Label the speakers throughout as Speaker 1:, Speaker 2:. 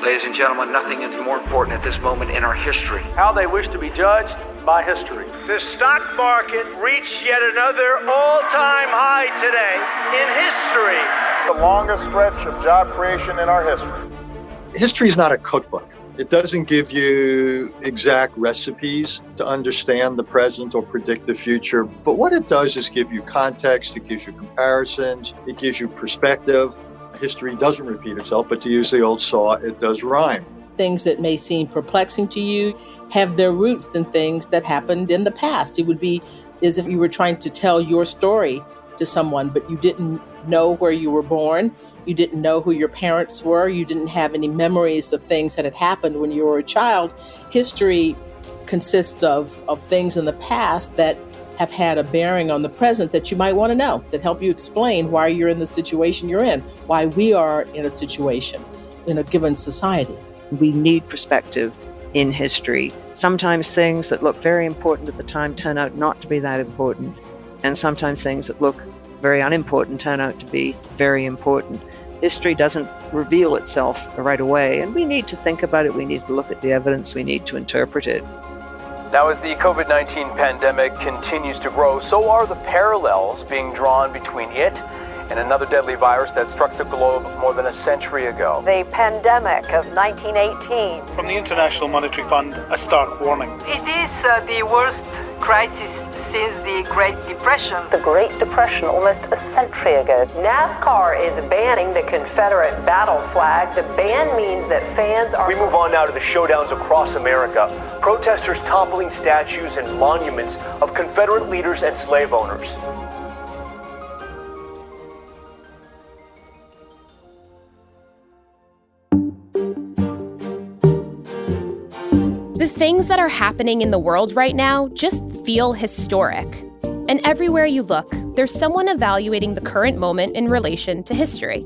Speaker 1: Ladies and gentlemen, nothing is more important at this moment in our history.
Speaker 2: How they wish to be judged by history.
Speaker 3: The stock market reached yet another all-time high today in history.
Speaker 4: The longest stretch of job creation in our history.
Speaker 5: History is not a cookbook. It doesn't give you exact recipes to understand the present or predict the future. But what it does is give you context, it gives you comparisons, it gives you perspective. History doesn't repeat itself, but to use the old saw, it does rhyme.
Speaker 6: Things that may seem perplexing to you have their roots in things that happened in the past. It would be as if you were trying to tell your story to someone, but you didn't know where you were born. You didn't know who your parents were. You didn't have any memories of things that had happened when you were a child. History consists of things in the past that have had a bearing on the present that you might want to know, that help you explain why you're in the situation you're in, why we are in a situation in a given society.
Speaker 7: We need perspective in history. Sometimes things that look very important at the time turn out not to be that important. And sometimes things that look very unimportant turn out to be very important. History doesn't reveal itself right away, and we need to think about it. We need to look at the evidence. We need to interpret it.
Speaker 8: Now, as the COVID-19 pandemic continues to grow, so are the parallels being drawn between it and another deadly virus that struck the globe more than a century ago.
Speaker 9: The pandemic of 1918.
Speaker 2: From the International Monetary Fund, a stark warning.
Speaker 10: It is the worst crisis since the Great Depression.
Speaker 9: The Great Depression almost a century ago. NASCAR is banning the Confederate battle flag. The ban means that fans are...
Speaker 8: We move on now to the showdowns across America. Protesters toppling statues and monuments of Confederate leaders and slave owners.
Speaker 11: The things that are happening in the world right now just feel historic. And everywhere you look, there's someone evaluating the current moment in relation to history.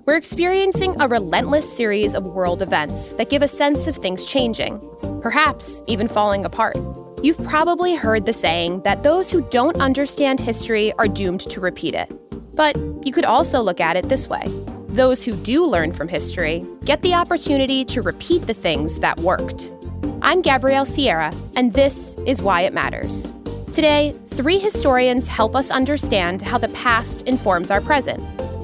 Speaker 11: We're experiencing a relentless series of world events that give a sense of things changing, perhaps even falling apart. You've probably heard the saying that those who don't understand history are doomed to repeat it. But you could also look at it this way. Those who do learn from history get the opportunity to repeat the things that worked. I'm Gabrielle Sierra, and this is Why It Matters. Today, 3 historians help us understand how the past informs our present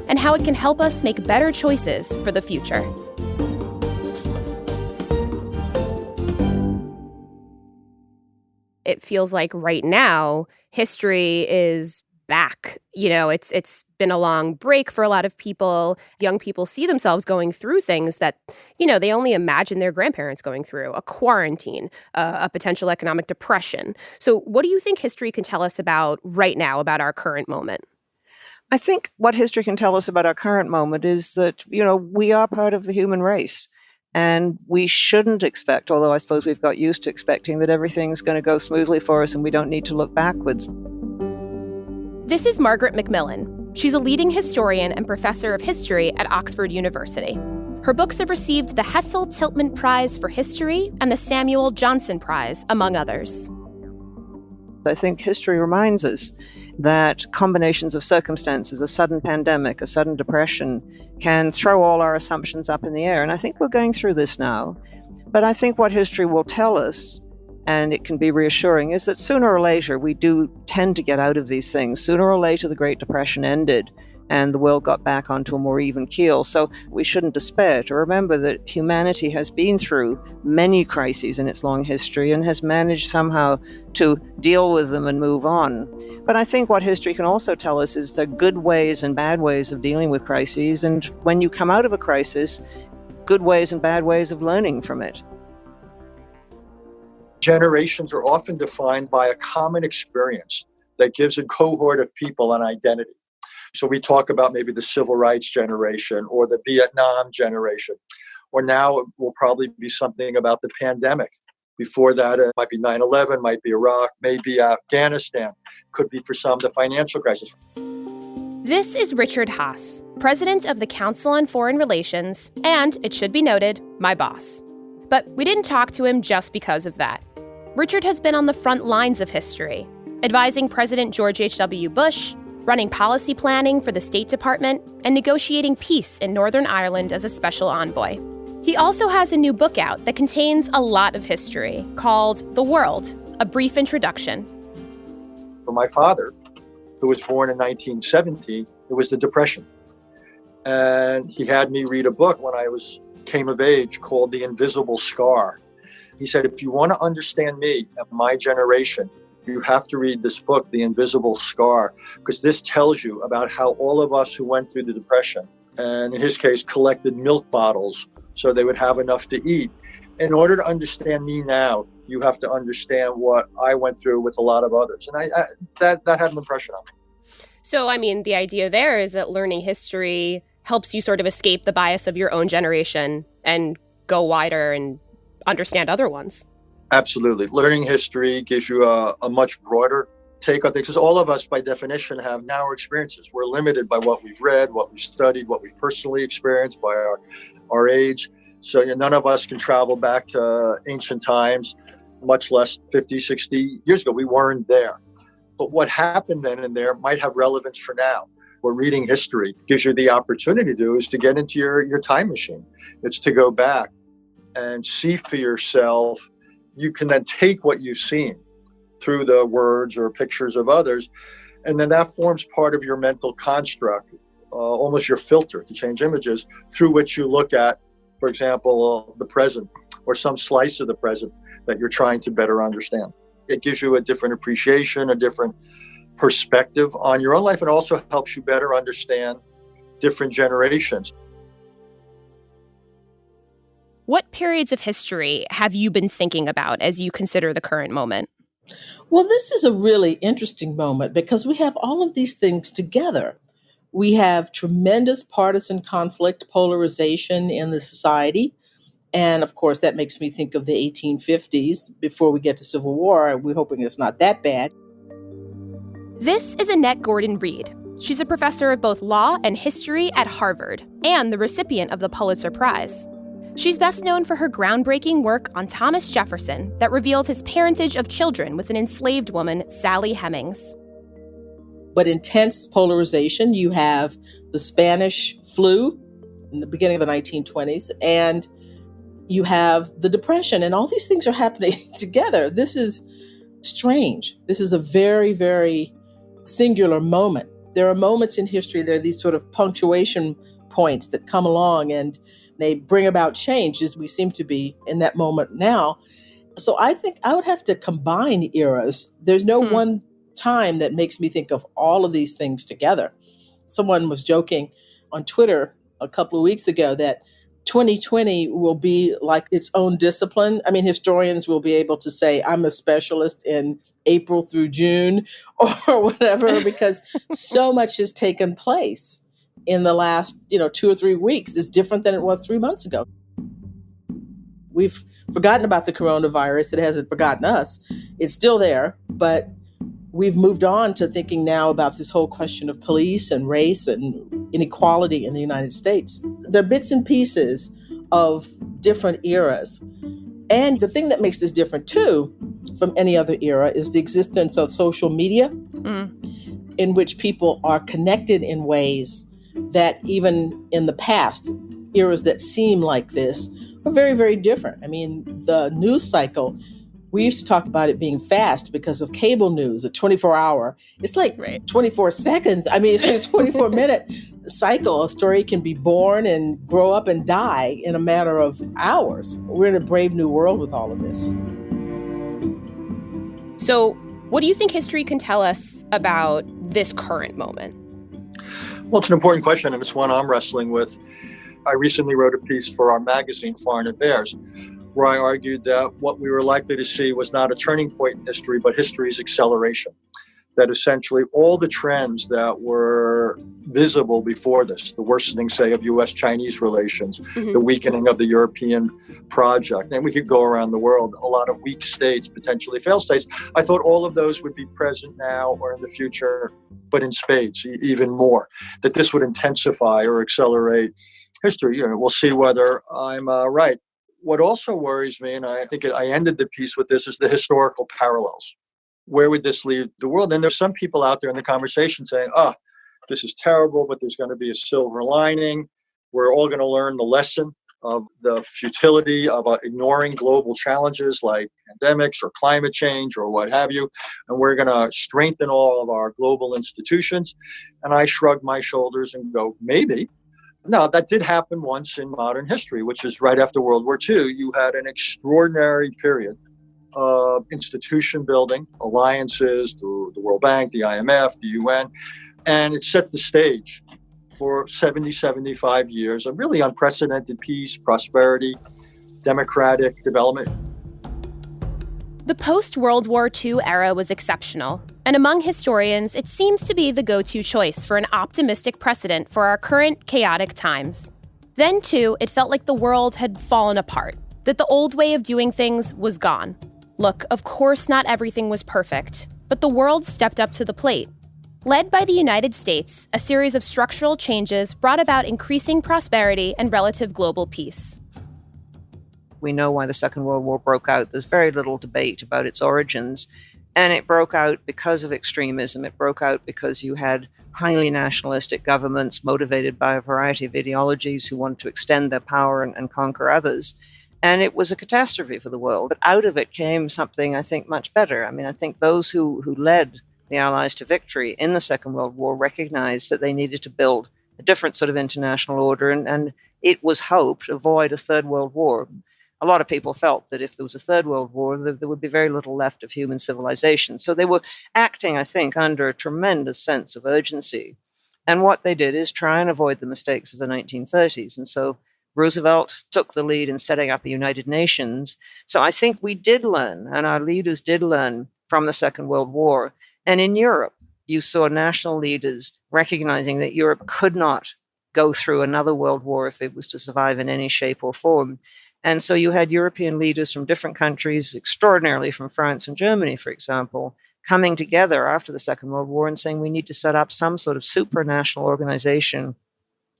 Speaker 11: and how it can help us make better choices for the future. It feels like right now, history is back. You know, it's been a long break for a lot of people. Young people see themselves going through things that, you know, they only imagine their grandparents going through, a quarantine, a potential economic depression. So what do you think history can tell us about right now, about our current moment?
Speaker 7: I think what history can tell us about our current moment is that, you know, we are part of the human race. And we shouldn't expect, although I suppose we've got used to expecting, that everything's going to go smoothly for us and we don't need to look backwards.
Speaker 11: This is Margaret Macmillan. She's a leading historian and professor of history at Oxford University. Her books have received the Hessel Tiltman Prize for History and the Samuel Johnson Prize, among others.
Speaker 7: I think history reminds us that combinations of circumstances, a sudden pandemic, a sudden depression, can throw all our assumptions up in the air. And I think we're going through this now. But I think what history will tell us, and it can be reassuring, is that sooner or later we do tend to get out of these things. Sooner or later the Great Depression ended and the world got back onto a more even keel. So we shouldn't despair, to remember that humanity has been through many crises in its long history and has managed somehow to deal with them and move on. But I think what history can also tell us is there are good ways and bad ways of dealing with crises. And when you come out of a crisis, good ways and bad ways of learning from it.
Speaker 5: Generations are often defined by a common experience that gives a cohort of people an identity. So we talk about maybe the civil rights generation or the Vietnam generation, or now it will probably be something about the pandemic. Before that, it might be 9/11, might be Iraq, maybe Afghanistan, could be for some the financial crisis.
Speaker 11: This is Richard Haass, president of the Council on Foreign Relations, and, it should be noted, my boss. But we didn't talk to him just because of that. Richard has been on the front lines of history, advising President George H.W. Bush, running policy planning for the State Department, and negotiating peace in Northern Ireland as a special envoy. He also has a new book out that contains a lot of history called The World, A Brief Introduction.
Speaker 5: For my father, who was born in 1970, it was the Depression. And he had me read a book when I came of age called The Invisible Scar. He said, if you want to understand me and my generation, you have to read this book, The Invisible Scar, because this tells you about how all of us who went through the Depression, and in his case, collected milk bottles so they would have enough to eat. In order to understand me now, you have to understand what I went through with a lot of others. And that had an impression on me.
Speaker 11: So, I mean, the idea there is that learning history helps you sort of escape the bias of your own generation and go wider and understand other ones.
Speaker 5: Absolutely. Learning history gives you a much broader take on things, because all of us, by definition, have narrow experiences. We're limited by what we've read, what we've studied, what we've personally experienced, by our age. So none of us can travel back to ancient times, much less 50, 60 years ago. We weren't there. But what happened then and there might have relevance for now. What reading history gives you the opportunity to do is to get into your time machine. It's to go back and see for yourself. You can then take what you've seen through the words or pictures of others, and then that forms part of your mental construct, almost your filter to change images, through which you look at, for example, the present or some slice of the present that you're trying to better understand. It gives you a different appreciation, a different perspective on your own life, and also helps you better understand different generations.
Speaker 11: What periods of history have you been thinking about as you consider the current moment?
Speaker 6: Well, this is a really interesting moment because we have all of these things together. We have tremendous partisan conflict, polarization in the society. And of course, that makes me think of the 1850s before we get to Civil War. We're hoping it's not that bad.
Speaker 11: This is Annette Gordon-Reed. She's a professor of both law and history at Harvard and the recipient of the Pulitzer Prize. She's best known for her groundbreaking work on Thomas Jefferson that revealed his parentage of children with an enslaved woman, Sally Hemings.
Speaker 6: But intense polarization, you have the Spanish flu in the beginning of the 1920s, and you have the Depression, and all these things are happening together. This is strange. This is a very, very singular moment. There are moments in history, there are these sort of punctuation points that come along and they bring about change, as we seem to be in that moment now. So I think I would have to combine eras. There's no one time that makes me think of all of these things together. Someone was joking on Twitter a couple of weeks ago that 2020 will be like its own discipline. I mean, historians will be able to say, I'm a specialist in April through June or whatever, because so much has taken place in the last, 2 or 3 weeks. Is different than it was 3 months ago. We've forgotten about the coronavirus. It hasn't forgotten us. It's still there, but we've moved on to thinking now about this whole question of police and race and inequality in the United States. There are bits and pieces of different eras. And the thing that makes this different, too, from any other era is the existence of social media, in which people are connected in ways that even in the past, eras that seem like this are very, very different. I mean, the news cycle, we used to talk about it being fast because of cable news, a 24-hour. It's like 24 seconds. I mean, it's a 24-minute cycle. A story can be born and grow up and die in a matter of hours. We're in a brave new world with all of this.
Speaker 11: So what do you think history can tell us about this current moment?
Speaker 5: Well, it's an important question, and it's one I'm wrestling with. I recently wrote a piece for our magazine, Foreign Affairs, where I argued that what we were likely to see was not a turning point in history, but history's acceleration. That essentially all the trends that were visible before this, the worsening, say, of U.S.-Chinese relations, the weakening of the European project, and we could go around the world, a lot of weak states, potentially failed states. I thought all of those would be present now or in the future, but in spades, even more, that this would intensify or accelerate history. We'll see whether I'm right. What also worries me, and I think I ended the piece with this, is the historical parallels. Where would this leave the world? And there's some people out there in the conversation saying, this is terrible, but there's going to be a silver lining. We're all going to learn the lesson of the futility of ignoring global challenges like pandemics or climate change or what have you. And we're going to strengthen all of our global institutions. And I shrugged my shoulders and go, maybe. Now, that did happen once in modern history, which is right after World War II. You had an extraordinary period of institution building, alliances through the World Bank, the IMF, the UN, and it set the stage for 70, 75 years of really unprecedented peace, prosperity, democratic development.
Speaker 11: The post-World War II era was exceptional, and among historians, it seems to be the go-to choice for an optimistic precedent for our current chaotic times. Then, too, it felt like the world had fallen apart, that the old way of doing things was gone. Look, of course not everything was perfect, but the world stepped up to the plate. Led by the United States, a series of structural changes brought about increasing prosperity and relative global peace.
Speaker 7: We know why the Second World War broke out. There's very little debate about its origins. And it broke out because of extremism. It broke out because you had highly nationalistic governments motivated by a variety of ideologies who wanted to extend their power and conquer others. And it was a catastrophe for the world. But out of it came something, I think, much better. I mean, I think those who led the Allies to victory in the Second World War recognized that they needed to build a different sort of international order, and it was hoped to avoid a Third World War. A lot of people felt that if there was a Third World War, there would be very little left of human civilization. So they were acting, I think, under a tremendous sense of urgency. And what they did is try and avoid the mistakes of the 1930s. And so Roosevelt took the lead in setting up the United Nations. So I think we did learn, and our leaders did learn from the Second World War. And in Europe, you saw national leaders recognizing that Europe could not go through another world war if it was to survive in any shape or form. And so you had European leaders from different countries, extraordinarily from France and Germany, for example, coming together after the Second World War and saying we need to set up some sort of supranational organization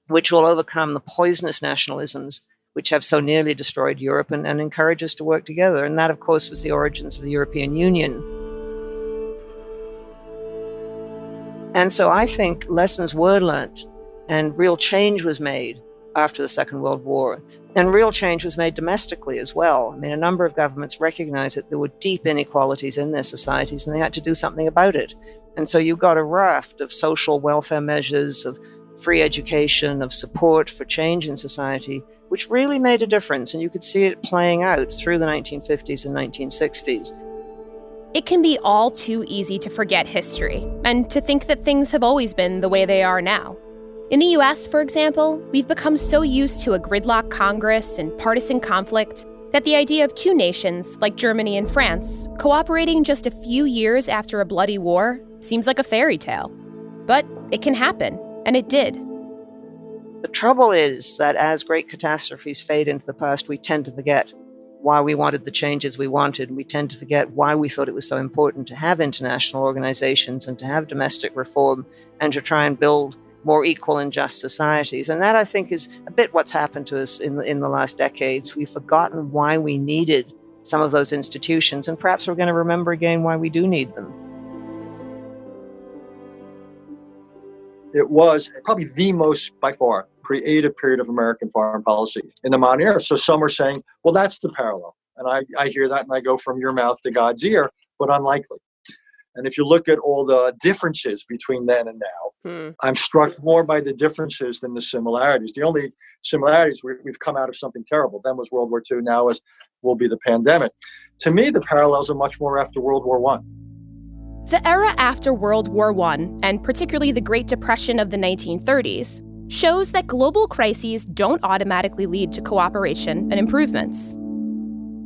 Speaker 7: which will overcome the poisonous nationalisms which have so nearly destroyed Europe and encourage us to work together. And that, of course, was the origins of the European Union. And so I think lessons were learned and real change was made after the Second World War. And real change was made domestically as well. I mean, a number of governments recognized that there were deep inequalities in their societies and they had to do something about it. And so you got a raft of social welfare measures, of free education, of support for change in society, which really made a difference. And you could see it playing out through the 1950s and 1960s.
Speaker 11: It can be all too easy to forget history and to think that things have always been the way they are now. In the US, for example, we've become so used to a gridlock Congress and partisan conflict that the idea of two nations, like Germany and France, cooperating just a few years after a bloody war seems like a fairy tale. But it can happen, and it did.
Speaker 7: The trouble is that as great catastrophes fade into the past, we tend to forget why we wanted the changes we wanted. We tend to forget why we thought it was so important to have international organizations and to have domestic reform and to try and build more equal and just societies. And that, I think, is a bit what's happened to us in the last decades. We've forgotten why we needed some of those institutions, and perhaps we're going to remember again why we do need them.
Speaker 5: It was probably the most, by far, creative period of American foreign policy in the modern era. So some are saying, well, that's the parallel. And I hear that and I go from your mouth to God's ear, but unlikely. And if you look at all the differences between then and now, I'm struck more by the differences than the similarities. The only similarities, we've come out of something terrible. Then was World War II, now will be the pandemic. To me, the parallels are much more after World War I.
Speaker 11: The era after World War I, and particularly the Great Depression of the 1930s, shows that global crises don't automatically lead to cooperation and improvements.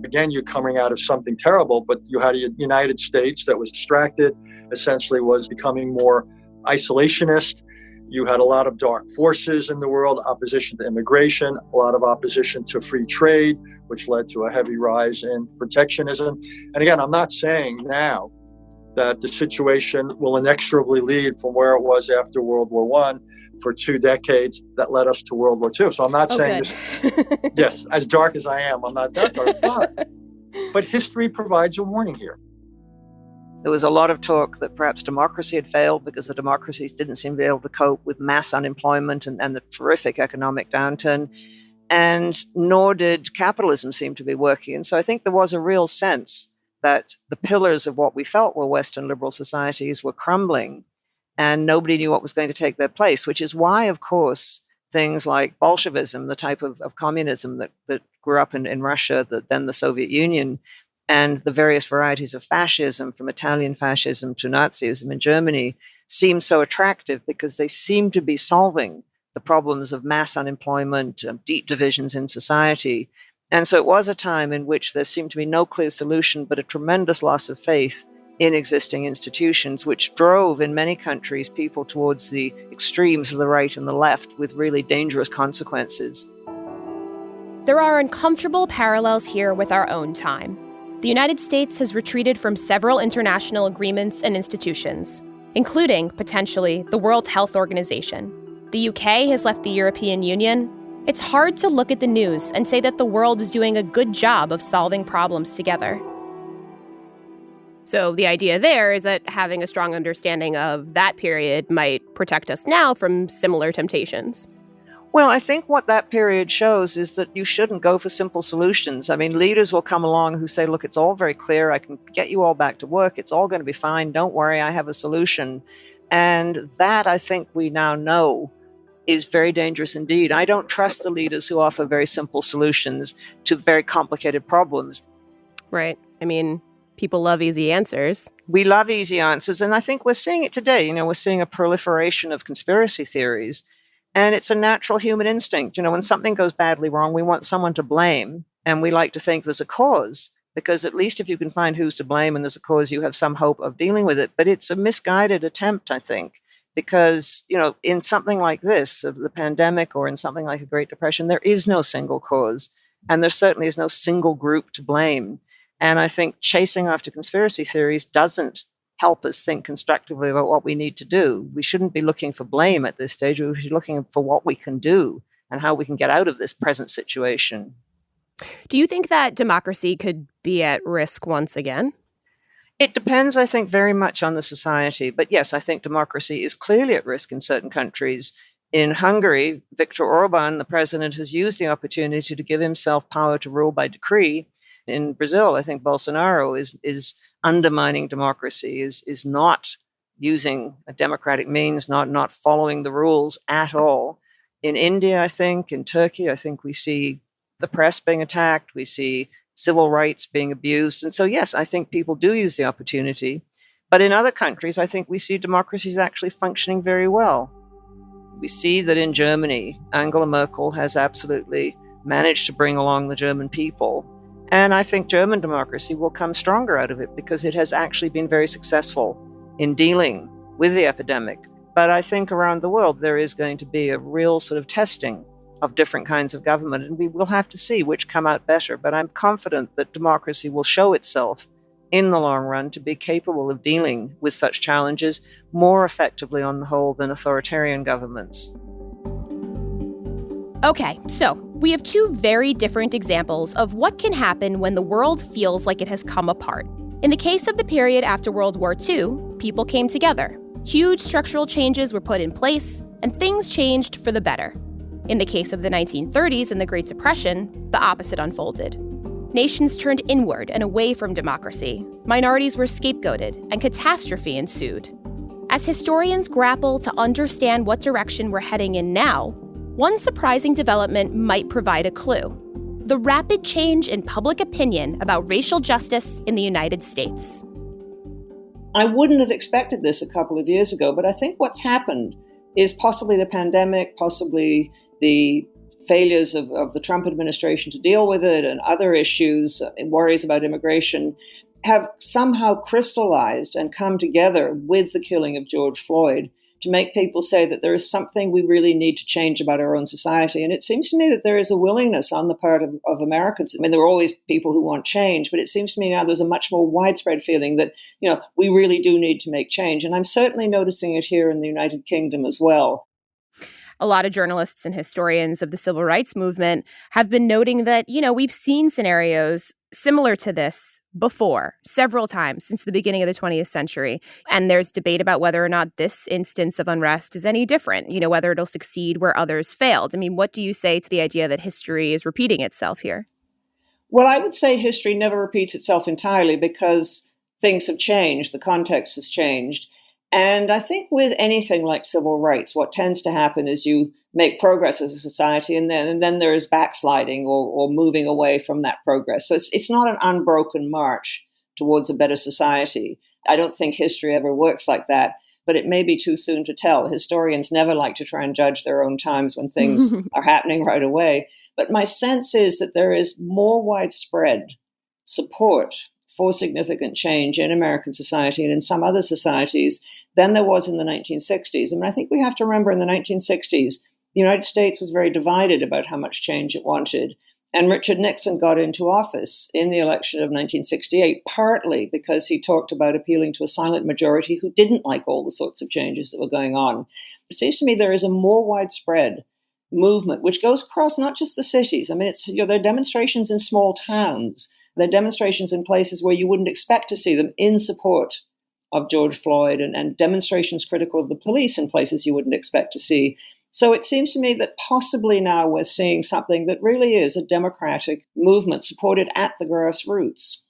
Speaker 5: Again, you're coming out of something terrible, but you had a United States that was distracted, essentially was becoming more isolationist. You had a lot of dark forces in the world, opposition to immigration, a lot of opposition to free trade, which led to a heavy rise in protectionism. And again, I'm not saying now that the situation will inexorably lead from where it was after World War I for 2 decades that led us to World War II. So I'm not saying, yes, as dark as I am, I'm not that dark. But history provides a warning here.
Speaker 7: There was a lot of talk that perhaps democracy had failed because the democracies didn't seem to be able to cope with mass unemployment and the terrific economic downturn. and nor did capitalism seem to be working. And so I think there was a real sense that the pillars of what we felt were Western liberal societies were crumbling, and nobody knew what was going to take their place, which is why, of course, things like Bolshevism, the type of communism that grew up in Russia, then the Soviet Union, and the various varieties of fascism, from Italian fascism to Nazism in Germany, seemed so attractive because they seemed to be solving the problems of mass unemployment, deep divisions in society. And so it was a time in which there seemed to be no clear solution, but a tremendous loss of faith in existing institutions, which drove in many countries people towards the extremes of the right and the left with really dangerous consequences.
Speaker 11: There are uncomfortable parallels here with our own time. The United States has retreated from several international agreements and institutions, including, potentially, the World Health Organization. The UK has left the European Union. It's hard to look at the news and say that the world is doing a good job of solving problems together. So the idea there is that having a strong understanding of that period might protect us now from similar temptations.
Speaker 7: Well, I think what that period shows is that you shouldn't go for simple solutions. I mean, leaders will come along who say, look, it's all very clear. I can get you all back to work. It's all going to be fine. Don't worry. I have a solution. And that, I think we now know, is very dangerous indeed. I don't trust the leaders who offer very simple solutions to very complicated problems.
Speaker 11: Right. I mean, people love easy answers.
Speaker 7: We love easy answers. And I think we're seeing it today. You know, we're seeing a proliferation of conspiracy theories. And it's a natural human instinct. You know, when something goes badly wrong, we want someone to blame. And we like to think there's a cause, because at least if you can find who's to blame and there's a cause, you have some hope of dealing with it. But it's a misguided attempt, I think, because, you know, in something like this, of the pandemic, or in something like a Great Depression, there is no single cause. And there certainly is no single group to blame. And I think chasing after conspiracy theories doesn't help us think constructively about what we need to do. We shouldn't be looking for blame at this stage. We should be looking for what we can do and how we can get out of this present situation.
Speaker 11: Do you think that democracy could be at risk once again?
Speaker 7: It depends, I think, very much on the society. But yes, I think democracy is clearly at risk in certain countries. In Hungary, Viktor Orban, the president, has used the opportunity to give himself power to rule by decree. In Brazil, I think Bolsonaro is undermining democracy, is not using a democratic means, not following the rules at all. In India, I think, in Turkey, I think we see the press being attacked, we see civil rights being abused. And so, yes, I think people do use the opportunity. But in other countries, I think we see democracies actually functioning very well. We see that in Germany, Angela Merkel has absolutely managed to bring along the German people. And I think German democracy will come stronger out of it because it has actually been very successful in dealing with the epidemic. But I think around the world, there is going to be a real sort of testing of different kinds of government, and we will have to see which come out better. But I'm confident that democracy will show itself in the long run to be capable of dealing with such challenges more effectively on the whole than authoritarian governments.
Speaker 11: Okay, so we have two very different examples of what can happen when the world feels like it has come apart. In the case of the period after World War II, people came together. Huge structural changes were put in place, and things changed for the better. In the case of the 1930s and the Great Depression, the opposite unfolded. Nations turned inward and away from democracy. Minorities were scapegoated, and catastrophe ensued. As historians grapple to understand what direction we're heading in now, one surprising development might provide a clue: the rapid change in public opinion about racial justice in the United States.
Speaker 7: I wouldn't have expected this a couple of years ago, but I think what's happened is possibly the pandemic, possibly the failures of the Trump administration to deal with it, and other issues, worries about immigration, have somehow crystallized and come together with the killing of George Floyd to make people say that there is something we really need to change about our own society. And it seems to me that there is a willingness on the part of Americans. I mean, there are always people who want change, but it seems to me now there's a much more widespread feeling that, you know, we really do need to make change. And I'm certainly noticing it here in the United Kingdom as well.
Speaker 11: A lot of journalists and historians of the civil rights movement have been noting that, you know, we've seen scenarios similar to this before, several times since the beginning of the 20th century. And there's debate about whether or not this instance of unrest is any different, whether it'll succeed where others failed. I mean, what do you say to the idea that history is repeating itself here?
Speaker 7: Well, I would say history never repeats itself entirely because things have changed, the context has changed. And I think with anything like civil rights, what tends to happen is you make progress as a society and then there is backsliding or moving away from that progress. So it's not an unbroken march towards a better society. I don't think history ever works like that, but it may be too soon to tell. Historians never like to try and judge their own times when things are happening right away. But my sense is that there is more widespread support for significant change in American society and in some other societies than there was in the 1960s. I mean, I think we have to remember in the 1960s, the United States was very divided about how much change it wanted. And Richard Nixon got into office in the election of 1968, partly because he talked about appealing to a silent majority who didn't like all the sorts of changes that were going on. It seems to me there is a more widespread movement, which goes across not just the cities. I mean, there are demonstrations in small towns. There are demonstrations in places where you wouldn't expect to see them in support of George Floyd and demonstrations critical of the police in places you wouldn't expect to see. So it seems to me that possibly now we're seeing something that really is a democratic movement supported at the grassroots.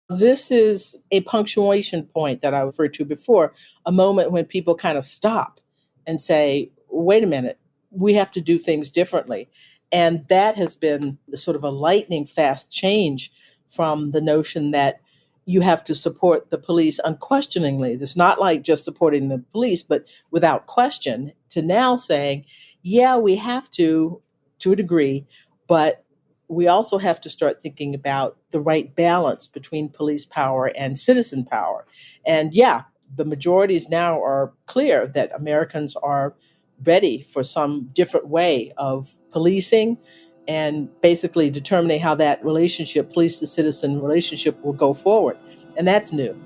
Speaker 6: This is a punctuation point that I referred to before, a moment when people kind of stop and say, wait a minute, we have to do things differently. And that has been sort of a lightning fast change from the notion that you have to support the police unquestioningly. It's not like just supporting the police, but without question, to now saying, yeah, we have to a degree, but we also have to start thinking about the right balance between police power and citizen power. And yeah, the majorities now are clear that Americans are ready for some different way of policing and basically determining how that relationship, police to citizen relationship, will go forward. And that's new.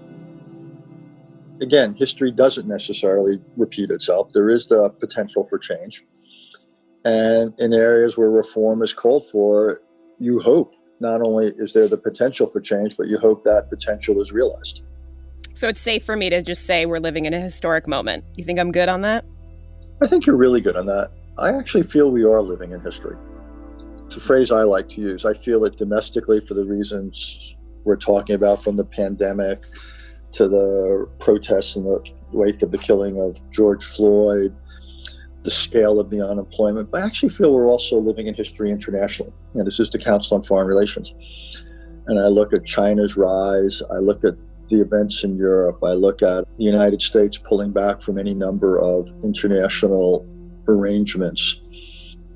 Speaker 5: Again, history doesn't necessarily repeat itself. There is the potential for change. And in areas where reform is called for, you hope not only is there the potential for change, but you hope that potential is realized.
Speaker 11: So it's safe for me to just say we're living in a historic moment. You think I'm good on that?
Speaker 5: I think you're really good on that. I actually feel we are living in history. It's a phrase I like to use. I feel it domestically for the reasons we're talking about, from the pandemic to the protests in the wake of the killing of George Floyd, the scale of the unemployment. But I actually feel we're also living in history internationally. And this is the Council on Foreign Relations. And I look at China's rise. I look at the events in Europe. I look at the United States pulling back from any number of international arrangements.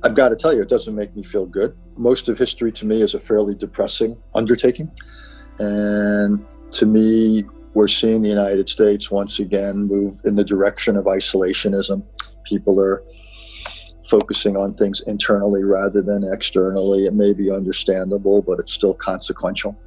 Speaker 5: I've got to tell you, it doesn't make me feel good. Most of history to me is a fairly depressing undertaking. And to me, we're seeing the United States once again move in the direction of isolationism. People are focusing on things internally rather than externally. It may be understandable, but it's still consequential.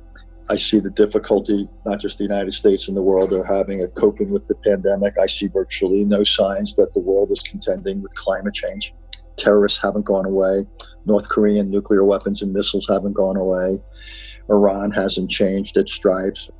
Speaker 5: I see the difficulty, not just the United States and the world are having at coping with the pandemic. I see virtually no signs that the world is contending with climate change. Terrorists haven't gone away. North Korean nuclear weapons and missiles haven't gone away. Iran hasn't changed its stripes.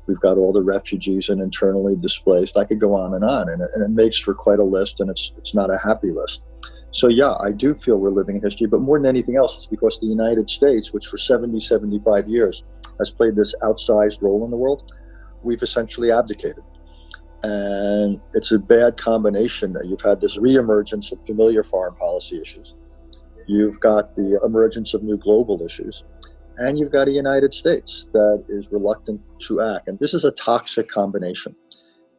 Speaker 5: We've got all the refugees and internally displaced. I could go on, and it makes for quite a list, and it's not a happy list. So yeah, I do feel we're living in history, but more than anything else, it's because the United States, which for 70, 75 years has played this outsized role in the world, we've essentially abdicated. And it's a bad combination that you've had this reemergence of familiar foreign policy issues. You've got the emergence of new global issues. And you've got a United States that is reluctant to act. And this is a toxic combination.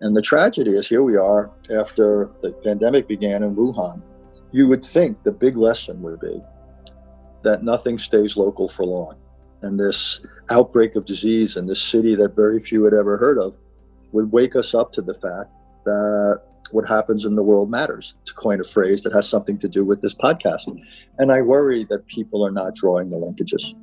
Speaker 5: And the tragedy is, here we are after the pandemic began in Wuhan. You would think the big lesson would be that nothing stays local for long. And this outbreak of disease in this city that very few had ever heard of would wake us up to the fact that what happens in the world matters, to coin a phrase that has something to do with this podcast. And I worry that people are not drawing the linkages.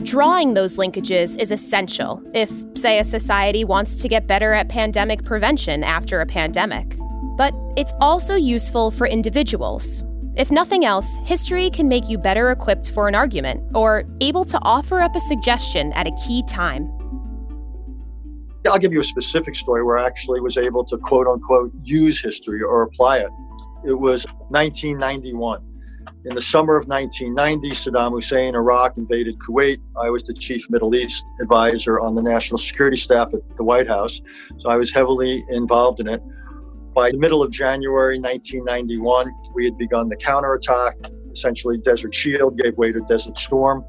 Speaker 11: Drawing those linkages is essential if, say, a society wants to get better at pandemic prevention after a pandemic. But it's also useful for individuals. If nothing else, history can make you better equipped for an argument or able to offer up a suggestion at a key time.
Speaker 5: I'll give you a specific story where I actually was able to quote unquote use history or apply it. It was 1991. In the summer of 1990, Saddam Hussein, Iraq, invaded Kuwait. I was the chief Middle East advisor on the national security staff at the White House, so I was heavily involved in it. By the middle of January 1991, we had begun the counterattack. Essentially, Desert Shield gave way to Desert Storm.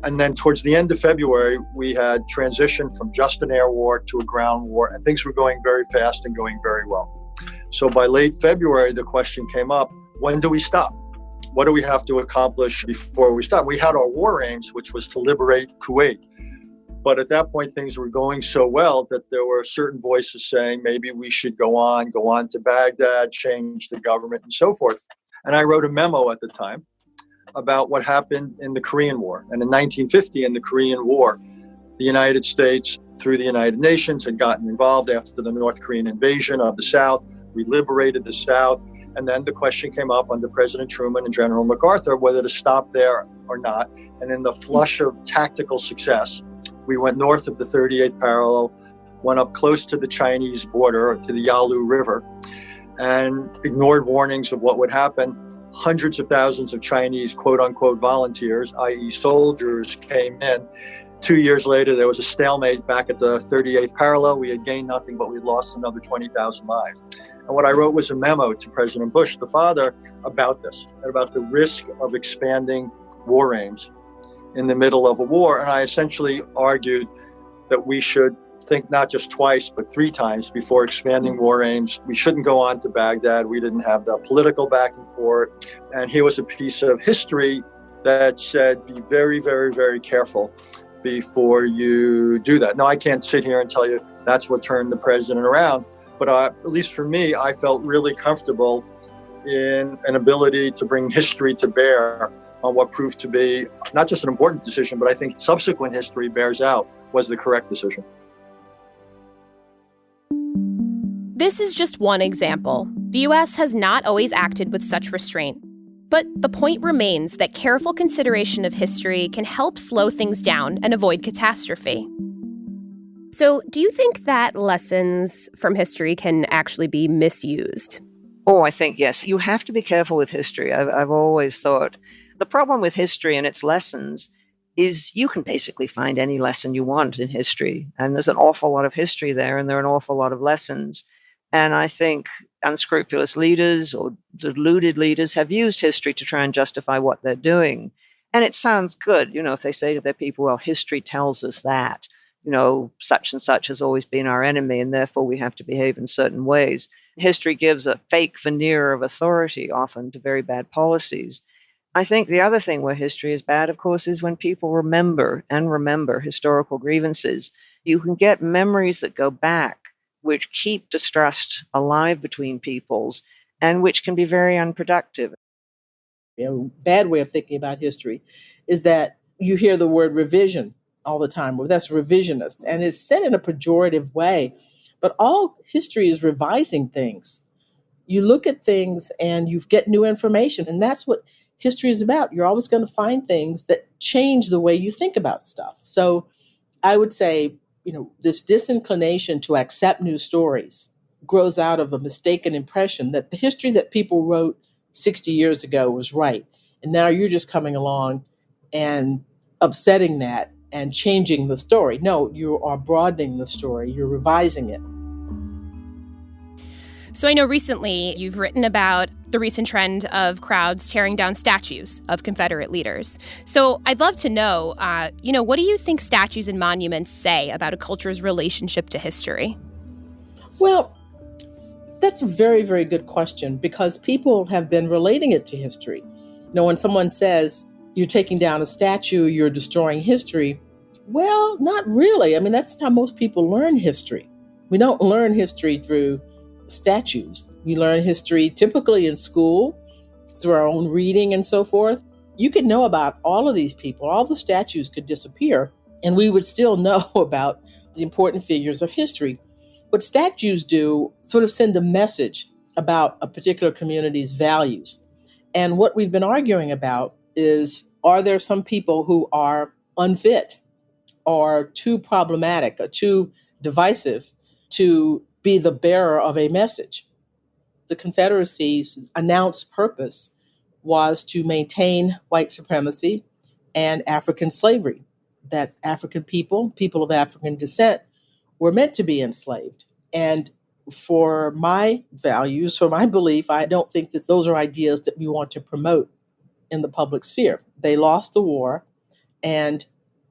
Speaker 5: And then towards the end of February, we had transitioned from just an air war to a ground war, and things were going very fast and going very well. So by late February, the question came up, when do we stop? What do we have to accomplish before we stop? We had our war aims, which was to liberate Kuwait. But at that point, things were going so well that there were certain voices saying maybe we should go on to Baghdad, change the government, and so forth. And I wrote a memo at the time about what happened in the Korean War. And in 1950, in the Korean War, the United States, through the United Nations, had gotten involved after the North Korean invasion of the South. We liberated the South. And then the question came up under President Truman and General MacArthur whether to stop there or not. And in the flush of tactical success, we went north of the 38th parallel, went up close to the Chinese border, to the Yalu River, and ignored warnings of what would happen. Hundreds of thousands of Chinese quote-unquote volunteers, i.e. soldiers, came in. 2 years later, there was a stalemate back at the 38th parallel. We had gained nothing, but we'd lost another 20,000 lives. And what I wrote was a memo to President Bush, the father, about this, about the risk of expanding war aims in the middle of a war. And I essentially argued that we should think not just twice, but 3 times before expanding war aims. We shouldn't go on to Baghdad. We didn't have the political backing for it. And here was a piece of history that said, be very, very, very careful before you do that. Now, I can't sit here and tell you that's what turned the president around, but at least for me, I felt really comfortable in an ability to bring history to bear on what proved to be not just an important decision, but I think subsequent history bears out was the correct decision.
Speaker 11: This is just one example. The U.S. has not always acted with such restraint. But the point remains that careful consideration of history can help slow things down and avoid catastrophe. So, do you think that lessons from history can actually be misused?
Speaker 7: Oh, I think yes. You have to be careful with history. I've always thought the problem with history and its lessons is you can basically find any lesson you want in history. And there's an awful lot of history there, and there are an awful lot of lessons. And I think unscrupulous leaders or deluded leaders have used history to try and justify what they're doing. And it sounds good, if they say to their people, well, history tells us that, such and such has always been our enemy, and therefore we have to behave in certain ways. History gives a fake veneer of authority, often to very bad policies. I think the other thing where history is bad, of course, is when people remember historical grievances. You can get memories that go back, which keep distrust alive between peoples, and which can be very unproductive.
Speaker 6: A bad way of thinking about history is that you hear the word revision all the time. Well, that's revisionist, and it's said in a pejorative way. But all history is revising things. You look at things and you get new information, and that's what history is about. You're always going to find things that change the way you think about stuff. So I would say, this disinclination to accept new stories grows out of a mistaken impression that the history that people wrote 60 years ago was right. And now you're just coming along and upsetting that and changing the story. No, you are broadening the story. You're revising it.
Speaker 11: So I know recently you've written about the recent trend of crowds tearing down statues of Confederate leaders. So I'd love to know, what do you think statues and monuments say about a culture's relationship to history?
Speaker 6: Well, that's a very, very good question, because people have been relating it to history. When someone says you're taking down a statue, you're destroying history, well, not really. I mean, that's how most people learn history. We don't learn history through statues. We learn history typically in school, through our own reading and so forth. You could know about all of these people. All the statues could disappear, and we would still know about the important figures of history. What statues do sort of send a message about a particular community's values. And what we've been arguing about is, are there some people who are unfit or too problematic or too divisive to be the bearer of a message? The Confederacy's announced purpose was to maintain white supremacy and African slavery, that African people of African descent, were meant to be enslaved. And for my values, for my belief, I don't think that those are ideas that we want to promote in the public sphere. They lost the war, and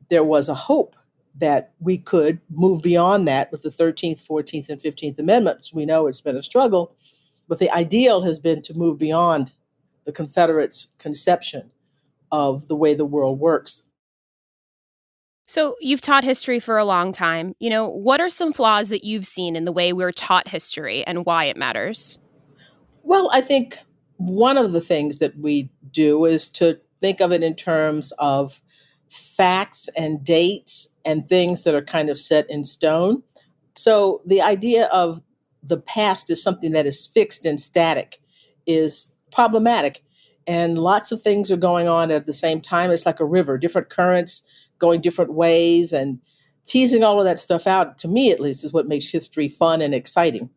Speaker 6: there was a hope that we could move beyond that with the 13th, 14th, and 15th Amendments. We know it's been a struggle, but the ideal has been to move beyond the Confederates' conception of the way the world works.
Speaker 11: So you've taught history for a long time. What are some flaws that you've seen in the way we're taught history and why it matters?
Speaker 6: Well, I think one of the things that we do is to think of it in terms of facts and dates and things that are kind of set in stone. So the idea of the past is something that is fixed and static is problematic. And lots of things are going on at the same time. It's like a river, different currents going different ways, and teasing all of that stuff out, to me at least, is what makes history fun and exciting.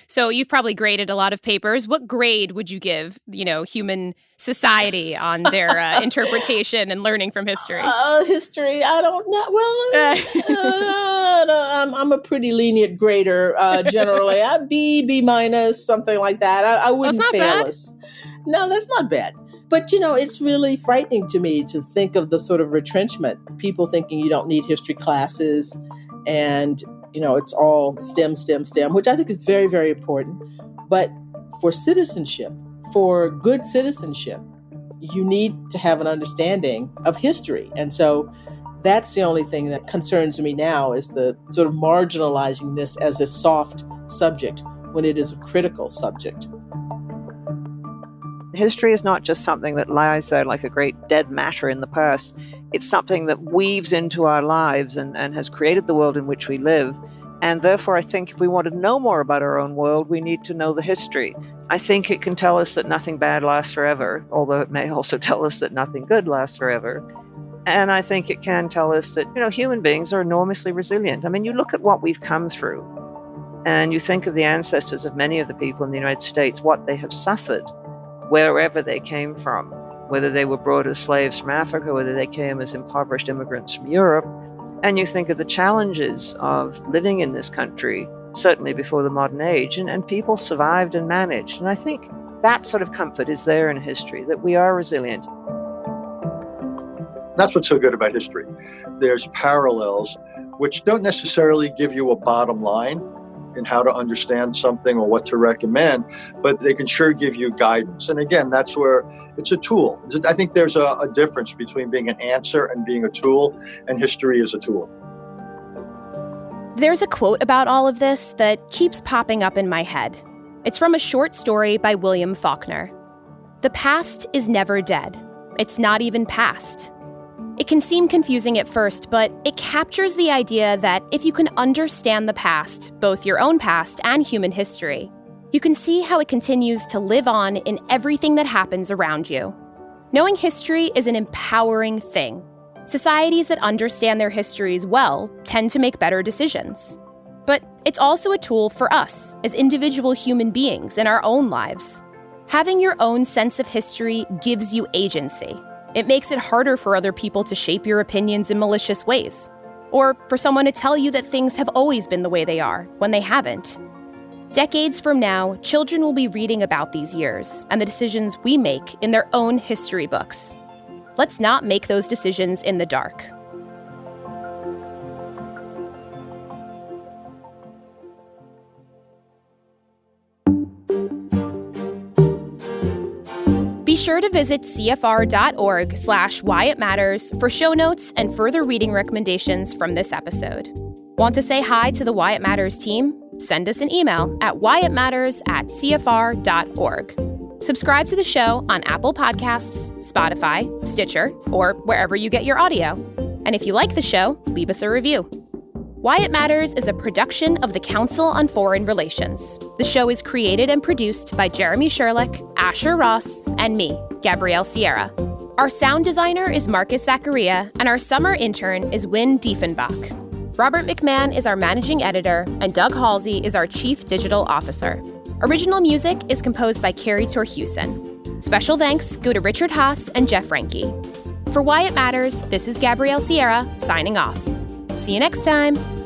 Speaker 11: So you've probably graded a lot of papers. What grade would you give, human society on their interpretation and learning from history?
Speaker 6: History, I don't know. Well, I'm a pretty lenient grader generally. B minus, something like that. I wouldn't fail us. No, that's not bad. But, it's really frightening to me to think of the sort of retrenchment, people thinking you don't need history classes and, it's all STEM, which I think is very, very important. But for citizenship, for good citizenship, you need to have an understanding of history. And so that's the only thing that concerns me now, is the sort of marginalizing this as a soft subject when it is a critical subject.
Speaker 7: History is not just something that lies there like a great dead matter in the past. It's something that weaves into our lives and has created the world in which we live. And therefore, I think if we want to know more about our own world, we need to know the history. I think it can tell us that nothing bad lasts forever, although it may also tell us that nothing good lasts forever. And I think it can tell us that, human beings are enormously resilient. I mean, you look at what we've come through, and you think of the ancestors of many of the people in the United States, what they have suffered, wherever they came from, whether they were brought as slaves from Africa, whether they came as impoverished immigrants from Europe. And you think of the challenges of living in this country, certainly before the modern age, and people survived and managed. And I think that sort of comfort is there in history, that we are resilient.
Speaker 5: That's what's so good about history. There's parallels which don't necessarily give you a bottom line in how to understand something or what to recommend, but they can sure give you guidance. And again, that's where it's a tool. I think there's a difference between being an answer and being a tool, and history is a tool.
Speaker 11: There's a quote about all of this that keeps popping up in my head. It's from a short story by William Faulkner. The past is never dead. It's not even past. It can seem confusing at first, but it captures the idea that if you can understand the past, both your own past and human history, you can see how it continues to live on in everything that happens around you. Knowing history is an empowering thing. Societies that understand their histories well tend to make better decisions. But it's also a tool for us as individual human beings in our own lives. Having your own sense of history gives you agency. It makes it harder for other people to shape your opinions in malicious ways, or for someone to tell you that things have always been the way they are when they haven't. Decades from now, children will be reading about these years and the decisions we make in their own history books. Let's not make those decisions in the dark. Be sure to visit cfr.org/whyitmatters for show notes and further reading recommendations from this episode. Want to say hi to the Why It Matters team? Send us an email at whyitmatters@cfr.org. Subscribe to the show on Apple Podcasts, Spotify, Stitcher, or wherever you get your audio. And if you like the show, leave us a review. Why It Matters is a production of the Council on Foreign Relations. The show is created and produced by Jeremy Sherlick, Asher Ross, and me, Gabrielle Sierra. Our sound designer is Marcus Zachariah, and our summer intern is Wynn Diefenbach. Robert McMahon is our managing editor, and Doug Halsey is our chief digital officer. Original music is composed by Carrie Torhuson. Special thanks go to Richard Haas and Jeff Franke. For Why It Matters, this is Gabrielle Sierra, signing off. See you next time.